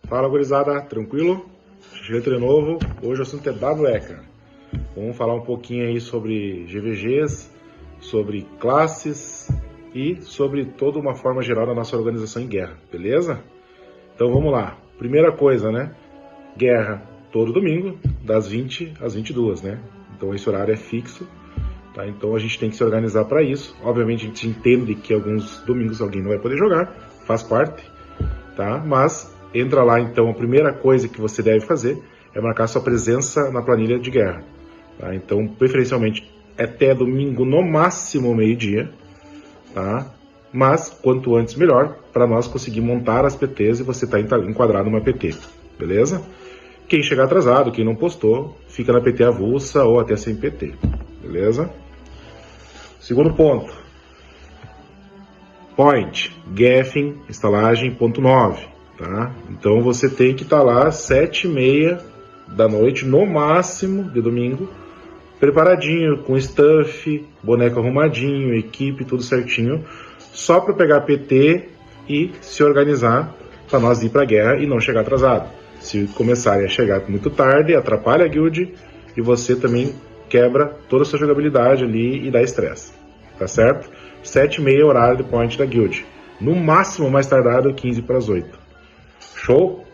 Fala, gurizada, tranquilo? Cheguei de novo. Hoje o assunto é WE, cara. Vamos falar um pouquinho aí sobre GVGs, sobre classes e sobre toda uma forma geral da nossa organização em guerra, beleza? Então vamos lá. Primeira coisa, né? Guerra todo domingo, das 20 às 22, né? Então esse horário é fixo, tá? Então a gente tem que se organizar para isso. Obviamente a gente entende que alguns domingos alguém não vai poder jogar, faz parte, tá? Mas entra lá, então, a primeira coisa que você deve fazer é marcar sua presença na planilha de guerra, tá? Então, preferencialmente, até domingo, no máximo meio-dia, tá? Mas, quanto antes, melhor, para nós conseguir montar as PTs e você tá enquadrado numa PT, beleza? Quem chegar atrasado, quem não postou, fica na PT avulsa ou até sem PT, beleza? Segundo ponto. Point, Geffen, estalagem, ponto 9. Tá? Então você tem que estar lá às 7h30 da noite, no máximo, de domingo, preparadinho, com stuff, boneco arrumadinho, equipe, tudo certinho, só para pegar PT e se organizar para nós ir para a guerra e não chegar atrasado. Se começarem a chegar muito tarde, atrapalha a guild e você também quebra toda a sua jogabilidade ali e dá estresse, tá certo? 7h30 horário de point da guild, no máximo mais tardado 15 para as 8. Show?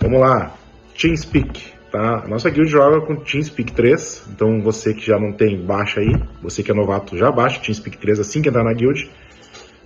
Vamos lá. TeamSpeak, tá? A nossa guild joga com TeamSpeak 3, então você que já não tem, baixa aí. Você que é novato, já baixa o TeamSpeak 3 assim que entrar na guild,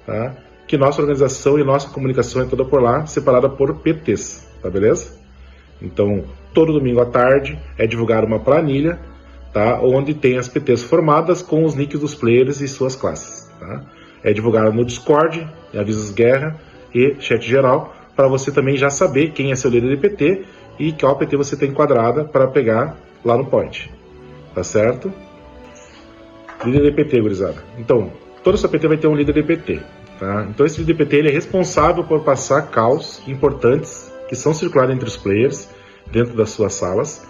tá? Que nossa organização e nossa comunicação é toda por lá, separada por PTs, tá beleza? Então, todo domingo à tarde é divulgada uma planilha, tá? Onde tem as PTs formadas com os nicks dos players e suas classes, tá? É divulgada no Discord, avisos guerra e chat geral, para você também já saber quem é seu líder de PT e qual PT você tem enquadrada para pegar lá no point, tá certo? Líder de PT, gurizada. Então, toda sua PT vai ter um líder de PT, tá? Então esse líder de PT ele é responsável por passar calls importantes que são circulados entre os players, dentro das suas salas,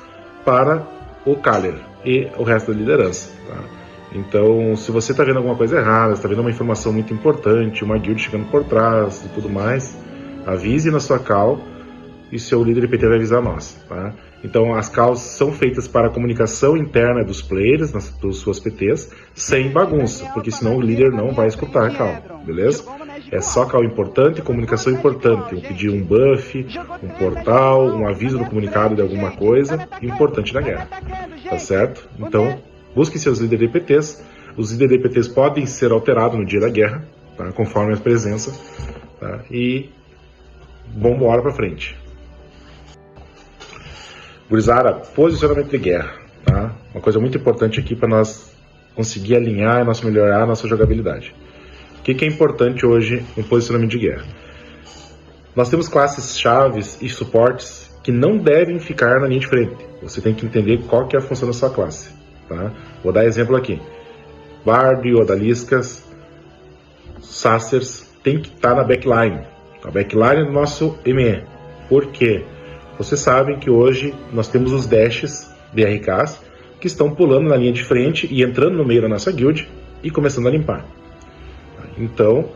para o Caller e o resto da liderança, tá? Então, se você está vendo alguma coisa errada, está vendo uma informação muito importante, uma guild chegando por trás e tudo mais, avise na sua call e seu líder de PT vai avisar nós, tá? Então, as calls são feitas para a comunicação interna dos players, das suas PTs, sem bagunça, porque senão o líder não vai escutar a call, beleza? É só call importante, comunicação importante, eu pedir um buff, um portal, um aviso no comunicado de alguma coisa importante na guerra, tá certo? Então, busque seus líderes de PTs. Os líderes de PTs podem ser alterados no dia da guerra, tá? Conforme a presença, tá? E vamos embora pra frente. Gurizada, posicionamento de guerra, tá? Uma coisa muito importante aqui para nós conseguir alinhar e melhorar a nossa jogabilidade. O que é importante hoje no posicionamento de guerra? Nós temos classes chaves e suportes que não devem ficar na linha de frente. Você tem que entender qual que é a função da sua classe, tá? Vou dar exemplo aqui. Bard, Odaliscas, Sacers tem que estar na backline. A backline do nosso ME. Por quê? Vocês sabem que hoje nós temos os dashes de RKs que estão pulando na linha de frente e entrando no meio da nossa guild e começando a limpar. Então,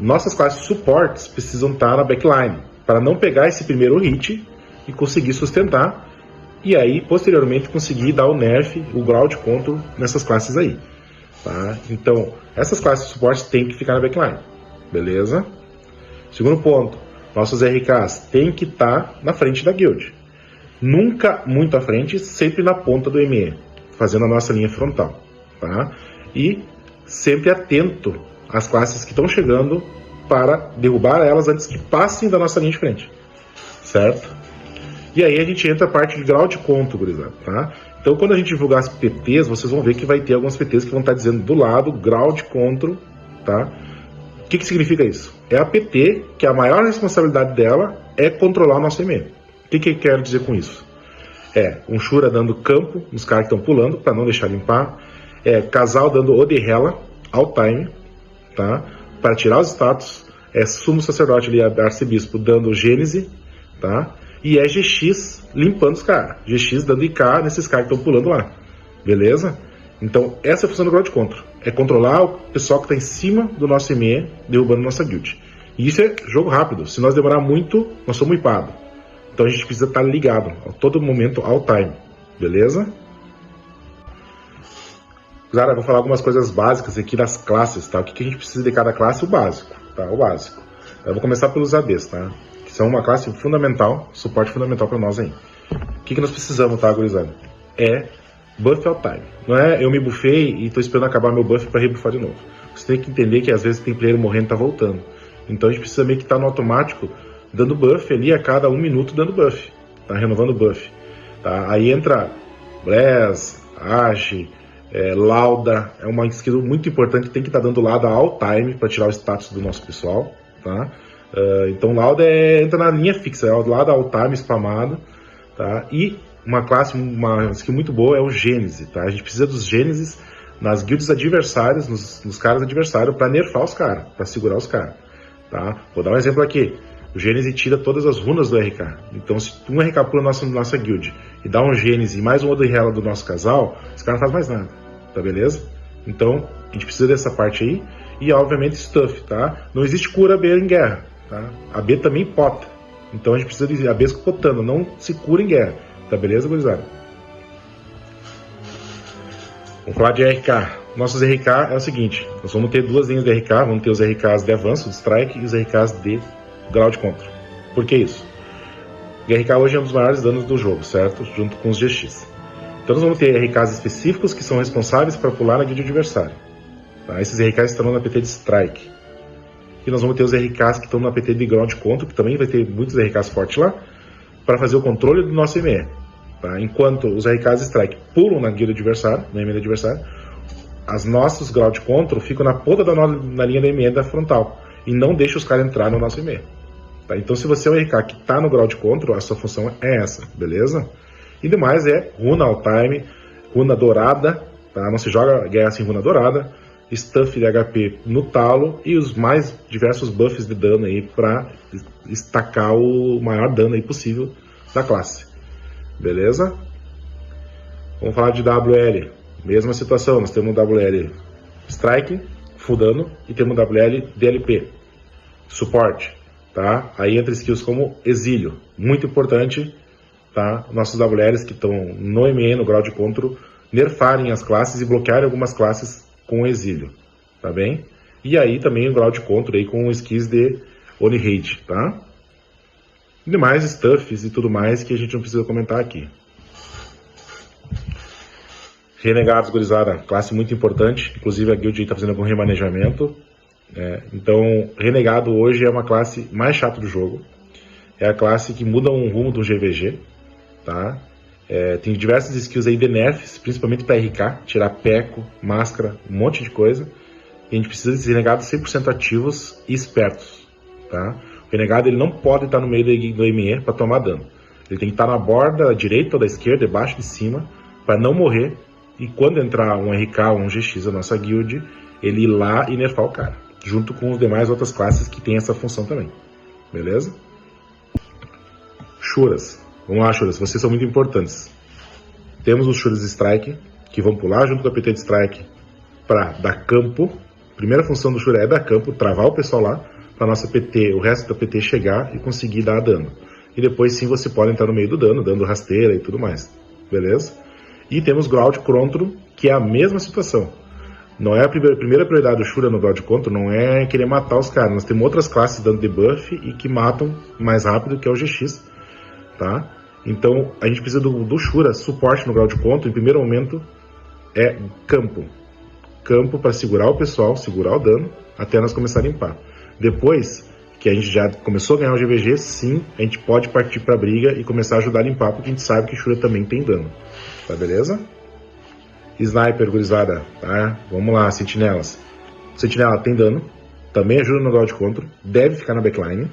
nossas classes suportes precisam estar na backline para não pegar esse primeiro hit e conseguir sustentar e aí, posteriormente, conseguir dar o nerf, o ground control nessas classes aí, tá? Então, essas classes de suporte têm que ficar na backline, beleza? Segundo ponto, nossos RKs têm que estar na frente da guild. Nunca muito à frente, sempre na ponta do ME, fazendo a nossa linha frontal, tá? E sempre atento às classes que estão chegando para derrubar elas antes que passem da nossa linha de frente, certo? E aí a gente entra a parte de ground control, gurizada, tá? Então quando a gente divulgar as PTs, vocês vão ver que vai ter algumas PTs que vão estar dizendo do lado ground control, tá? O que significa isso? É a PT que a maior responsabilidade dela é controlar o nosso ME. O que eu quero dizer com isso? É um Shura dando campo nos caras que estão pulando para não deixar limpar, é casal dando Oderrela ao time, tá? Para tirar os status, é sumo sacerdote ali, arcebispo dando Gênese, tá? E é GX limpando os caras. GX dando IK nesses caras que estão pulando lá. Beleza? Então, essa é a função do ground control. É controlar o pessoal que está em cima do nosso ME, derrubando nossa guild. E isso é jogo rápido. Se nós demorar muito, nós somos hipados. Então a gente precisa estar ligado a todo momento, ao time. Beleza? Cara, eu vou falar algumas coisas básicas aqui das classes, tá? O que a gente precisa de cada classe? O básico, tá? O básico. Eu vou começar pelos ADs, tá? Que são uma classe fundamental, suporte fundamental para nós aí. O que nós precisamos, tá, gurizada? É buff ao time. Não é eu me buffei e tô esperando acabar meu buff para rebuffar de novo. Você tem que entender que às vezes tem player morrendo e tá voltando. Então a gente precisa meio que estar no automático, dando buff ali a cada 1 minuto, dando buff. Tá? Renovando o buff. Tá? Aí entra Bless, Ashe, Lauda. É uma skill muito importante, tem que estar dando Lauda all time para tirar o status do nosso pessoal. Tá? Então Lauda entra na linha fixa, é o Lauda all time spamado. Tá? E uma classe, uma skill muito boa é o Gênese. Tá? A gente precisa dos Gênesis nas guilds adversárias, nos caras adversários, para nerfar os caras, para segurar os caras. Tá? Vou dar um exemplo aqui. O Gênese tira todas as runas do RK. Então, se um RK pula nossa guild e dá um Gênese e mais um Odorrella do nosso casal, esse cara não faz mais nada. Tá beleza? Então, a gente precisa dessa parte aí. E, obviamente, stuff, tá? Não existe cura B em guerra, tá? A B também pota. Então, a gente precisa de ABs potando. Não se cura em guerra. Tá beleza, gurizada? Vamos falar de RK. Nossos RK é o seguinte, nós vamos ter 2 linhas de RK, vamos ter os RKs de avanço, de strike, e os RKs de grau de contra. Por que isso? O RK hoje é um dos maiores danos do jogo, certo? Junto com os GX. Então nós vamos ter RKs específicos que são responsáveis para pular na guild adversária. Tá? Esses RKs estarão na PT de strike. E nós vamos ter os RKs que estão na PT de grau de contra, que também vai ter muitos RKs fortes lá, para fazer o controle do nosso ME. Tá? Enquanto os RKs strike pulam na guild adversária, na ME adversária, as nossas grau de control ficam na ponta na linha da ME da frontal e não deixa os caras entrar no nosso ME. Tá? Então, se você é o RK que está no grau de control, a sua função é essa, beleza? E demais é runa all time, runa dourada, tá? Não se joga guerra sem runa dourada, stuff de HP no talo e os mais diversos buffs de dano aí para estacar o maior dano aí possível da classe, beleza? Vamos falar de WL. Mesma situação, nós temos um WL Strike, full dano, e temos um WL DLP, suporte, tá? Aí entra skills como Exílio, muito importante, tá? Nossos WLs que estão no ME, no grau de control, nerfarem as classes e bloquearem algumas classes com Exílio, tá bem? E aí também o grau de control aí com skills de Oni Raid, tá? E demais stuffs e tudo mais que a gente não precisa comentar aqui. Renegados, gurizada, classe muito importante, inclusive a guild está fazendo algum remanejamento. Então, Renegado hoje é uma classe mais chata do jogo. É a classe que muda um rumo do GVG. Tá? Tem diversas skills aí de nerfs, principalmente para RK, tirar peco, máscara, um monte de coisa. E a gente precisa de Renegados 100% ativos e espertos. Tá? O Renegado ele não pode estar no meio do ME para tomar dano. Ele tem que estar na borda, da direita ou da esquerda, debaixo de cima, para não morrer. E quando entrar um RK ou um GX da nossa guild, ele ir lá e nerfar o cara. Junto com os demais outras classes que tem essa função também. Beleza? Shuras. Vamos lá, Shuras. Vocês são muito importantes. Temos os Shuras Strike, que vão pular junto com a PT de Strike para dar campo. A primeira função do Shura é dar campo, travar o pessoal lá, para nossa PT, o resto da PT chegar e conseguir dar dano. E depois sim você pode entrar no meio do dano, dando rasteira e tudo mais. Beleza? E temos Ground Control, que é a mesma situação. Não é a primeira prioridade do Shura no Ground Control, não é querer matar os caras. Nós temos outras classes dando debuff e que matam mais rápido, que é o GX. Tá? Então a gente precisa do Shura, suporte no Ground Control. Em primeiro momento é campo. Campo para segurar o pessoal, segurar o dano, até nós começar a limpar. Depois que a gente já começou a ganhar o GVG, sim, a gente pode partir para a briga e começar a ajudar a limpar, porque a gente sabe que Shura também tem dano. Tá beleza? Sniper, gurizada, tá? Vamos lá, sentinelas. Sentinela tem dano, também ajuda no ground control, deve ficar na backline,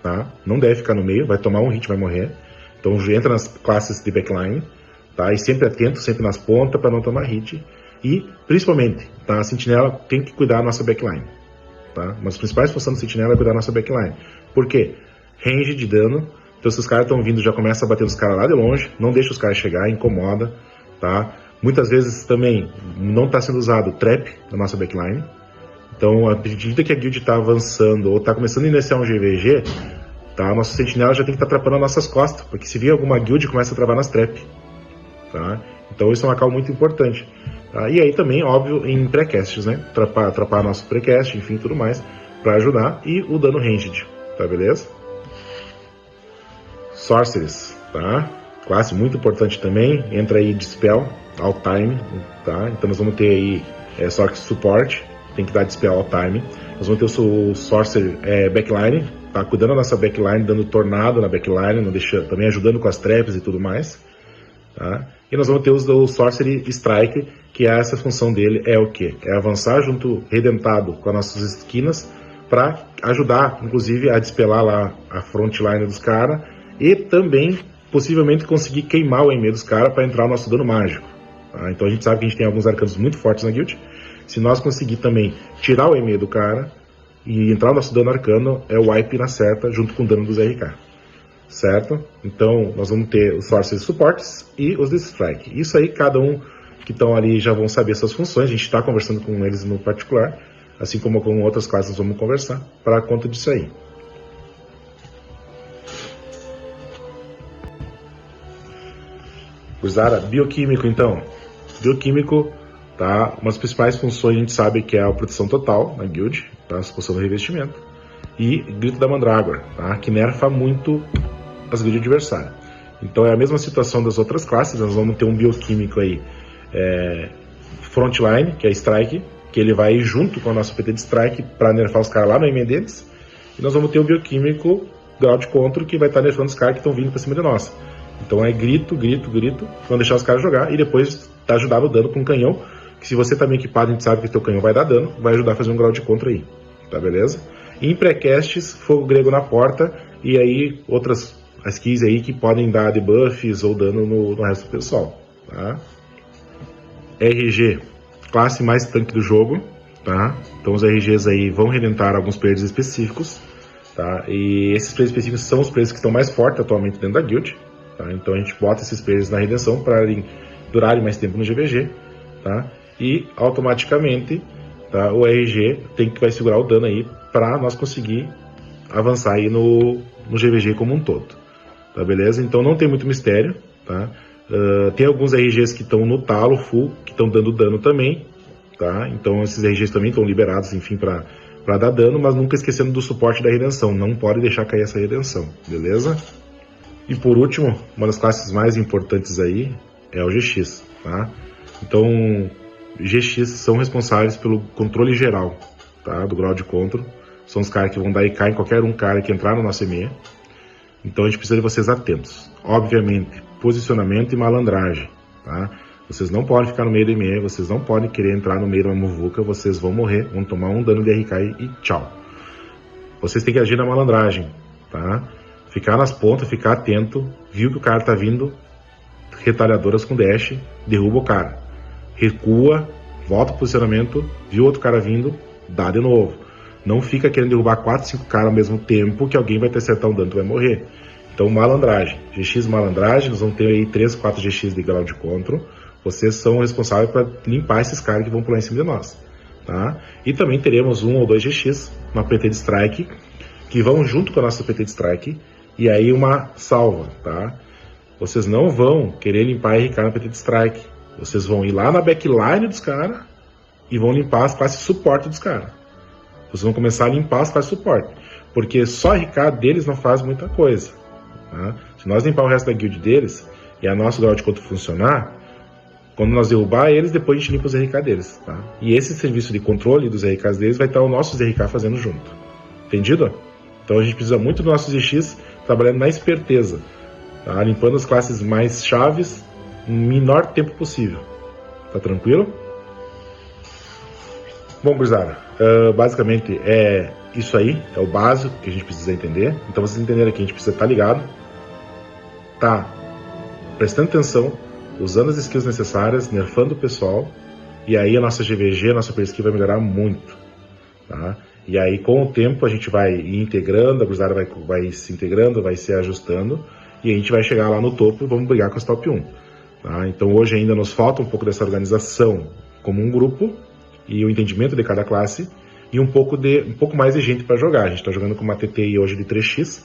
tá? Não deve ficar no meio, vai tomar um hit, vai morrer. Então entra nas classes de backline, tá? E sempre atento, sempre nas pontas para não tomar hit. E, principalmente, tá? A sentinela tem que cuidar da nossa backline, tá? Uma das principais funções do sentinela é cuidar da nossa backline. Por quê? Range de dano. Então se os caras estão vindo, já começa a bater os caras lá de longe, não deixa os caras chegar, incomoda, tá? Muitas vezes também não está sendo usado trap na nossa backline. Então, à medida que a guild está avançando ou está começando a iniciar um GVG, tá? Nosso sentinela já tem que estar atrapando as nossas costas, porque se vir alguma guild, começa a travar nas trap. Tá? Então isso é uma call muito importante. Tá? E aí também, óbvio, em pré-casts, né? Atrapar nosso pré-cast, enfim, tudo mais, para ajudar. E o dano ranged, tá beleza? Sorceries, tá? Classe muito importante também, entra aí Dispel, All Time, tá? Então nós vamos ter aí só que suporte, tem que dar Dispel All Time. Nós vamos ter o Sorcerer Backline, tá? Cuidando da nossa backline, dando tornado na backline, não deixa, também ajudando com as traps e tudo mais. Tá? E nós vamos ter o Sorcery Strike, que essa função dele é o quê? É avançar junto, redentado com as nossas esquinas, para ajudar, inclusive, a despelar lá a frontline dos caras, e também, possivelmente, conseguir queimar o EME dos caras para entrar o nosso dano mágico. Tá? Então a gente sabe que a gente tem alguns arcanos muito fortes na guild. Se nós conseguir também tirar o EME do cara e entrar o nosso dano arcano, é o wipe na certa, junto com o dano dos RK. Certo? Então, nós vamos ter os Sorcery Supports e os de Strike. Isso aí, cada um que estão ali já vão saber suas funções. A gente está conversando com eles no particular, assim como com outras classes nós vamos conversar, para conta disso aí. Usar bioquímico, então. Bioquímico, tá? Uma das principais funções a gente sabe que é a proteção total na guild, tá? A suspensão do revestimento. E Grito da Mandrágora, tá? Que nerfa muito as guilds adversárias. Então é a mesma situação das outras classes, nós vamos ter um bioquímico aí, Frontline, que é Strike, que ele vai junto com a nossa PT de Strike para nerfar os caras lá no EME deles, e nós vamos ter o bioquímico Ground Control, que vai estar nerfando os caras que estão vindo para cima de nós. Então é grito, vão deixar os caras jogar, e depois tá ajudar no dano com um canhão, que se você tá bem equipado, a gente sabe que o teu canhão vai dar dano, vai ajudar a fazer um Ground Control aí, tá beleza? E em pré-casts, Fogo Grego na porta, e aí outras skills aí que podem dar debuffs ou dano no resto do pessoal, tá? RG, classe mais tanque do jogo, tá? Então os RGs aí vão redentar alguns players específicos, tá? E esses players específicos são os players que estão mais fortes atualmente dentro da guild, tá? Então a gente bota esses players na redenção para durarem mais tempo no GVG, tá? E automaticamente, tá, o RG vai segurar o dano aí para nós conseguir avançar aí no GVG como um todo, tá beleza? Então não tem muito mistério, tá? Tem alguns RGs que estão no talo full, que estão dando dano também, tá? Então esses RGs também estão liberados, enfim, para dar dano, mas nunca esquecendo do suporte da redenção, não pode deixar cair essa redenção, beleza? E por último, uma das classes mais importantes aí é o GX, tá? Então GX são responsáveis pelo controle geral, tá? Do Ground Control. São os caras que vão dar IK em qualquer um cara que entrar no nosso EME. Então a gente precisa de vocês atentos. Obviamente, posicionamento e malandragem, tá? Vocês não podem ficar no meio do EME, vocês não podem querer entrar no meio de uma muvuca, vocês vão morrer, vão tomar um dano de RK e tchau. Vocês têm que agir na malandragem, tá? Ficar nas pontas, ficar atento, viu que o cara tá vindo, retalhadoras com dash, derruba o cara. Recua, volta pro posicionamento, viu outro cara vindo, dá de novo. Não fica querendo derrubar 4, 5 caras ao mesmo tempo que alguém vai te acertar um dano, tu vai morrer. Então malandragem, GX malandragem, nós vamos ter aí 3, 4 GX de Ground Control. Vocês são responsáveis para limpar esses caras que vão pular em cima de nós, tá? E também teremos 1 ou 2 GX, uma PT de Strike, que vão junto com a nossa PT de Strike, e aí uma salva, tá? Vocês não vão querer limpar RK na PT de Strike. Vocês vão ir lá na backline dos caras e vão limpar as classes de suporte dos caras. Vocês vão começar a limpar as classes de suporte, porque só RK deles não faz muita coisa, tá? Se nós limpar o resto da guild deles e a nossa Ground Control funcionar, quando nós derrubar eles, depois a gente limpa os RK deles, tá? E esse serviço de controle dos RKs deles vai estar os nossos RK fazendo junto. Entendido? Então a gente precisa muito dos nossos GX trabalhando na esperteza, tá? Limpando as classes mais chaves no menor tempo possível. Tá tranquilo? Bom, gurizada, basicamente é isso aí, é o básico que a gente precisa entender. Então vocês entenderam aqui, a gente precisa estar ligado, tá prestando atenção, usando as skills necessárias, nerfando o pessoal, e aí a nossa GVG, a nossa skill vai melhorar muito, tá? E aí com o tempo a gente vai ir integrando, a gurizada vai se integrando, vai se ajustando, e a gente vai chegar lá no topo e vamos brigar com os top 1. Tá? Então hoje ainda nos falta um pouco dessa organização como um grupo, e o entendimento de cada classe, e um pouco mais de gente para jogar. A gente está jogando com uma TTI hoje de 3x,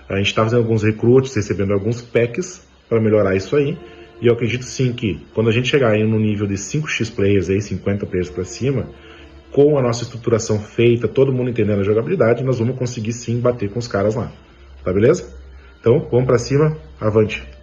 a gente está fazendo alguns recruits, recebendo alguns packs para melhorar isso aí, e eu acredito sim que quando a gente chegar aí no nível de 5x players, aí, 50 players para cima, com a nossa estruturação feita, todo mundo entendendo a jogabilidade, nós vamos conseguir sim bater com os caras lá, tá beleza? Então, vamos para cima, avante!